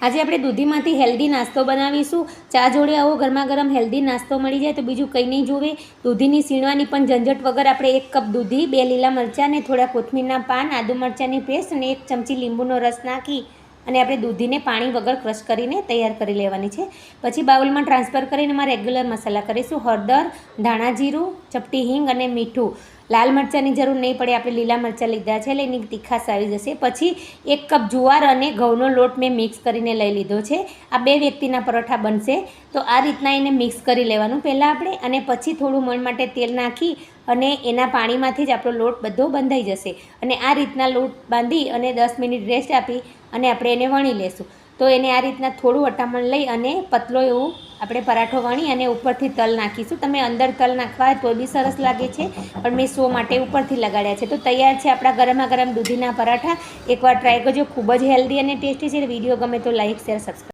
આજે આપણે દૂધીમાંથી હેલ્ધી નાસ્તો બનાવીશું। ચા જોડે આવો ગરમા ગરમ હેલ્ધી નાસ્તો મળી જાય તો બીજું કંઈ નહીં જોવે। દૂધીની સીણવાની પણ ઝંઝટ વગર આપણે 1 કપ દૂધી, 2 લીલા મરચાં ને થોડા કોથમીરના પાન, આદુ મરચાંની પેસ્ટ અને 1 ચમચી લીંબુનો રસ નાખી અને આપણે દૂધીને પાણી વગર ક્રશ કરીને તૈયાર કરી લેવાની છે। પછી બાઉલમાં ટ્રાન્સફર કરીને એમાં રેગ્યુલર મસાલા કરીશું। હળદર, ધાણા જીરું, ચપટી હિંગ અને મીઠું। લાલ મરચાંની જરૂર નહીં પડે, આપણે લીલા મરચાં લીધા છે એટલે એની તીખાશ આવી જશે। પછી 1 કપ જુવાર અને ઘઉંનો લોટ મેં મિક્સ કરીને લઈ લીધો છે। આ 2 વ્યક્તિના પરોઠા બનશે તો આ રીતના એને મિક્સ કરી લેવાનું પહેલાં આપણે, અને પછી થોડું મણ માટે તેલ નાખી અને એના પાણીમાંથી જ આપણો લોટ બધો બંધાઈ જશે। અને આ રીતના લોટ બાંધી અને 10 મિનિટ રેસ્ટ આપી અને આપણે એને વણી લેશું। તો એને આ રીતના થોડું વટામણ લઈ અને પતલો એવું આપણે પરાઠો વણી અને ઉપરથી તલ નાખીશું। તમે અંદર તલ નાખવા તો બી સરસ લાગે છે, પણ મેં શો માટે ઉપરથી લગાડ્યા છે। તો તૈયાર છે આપણા ગરમા ગરમ દૂધીના પરાઠા। એકવાર ટ્રાય કરજો, ખૂબ જ હેલ્ધી અને ટેસ્ટી છે। વિડીયો ગમે તો લાઇક, શેર, સબસ્ક્રાઈબ।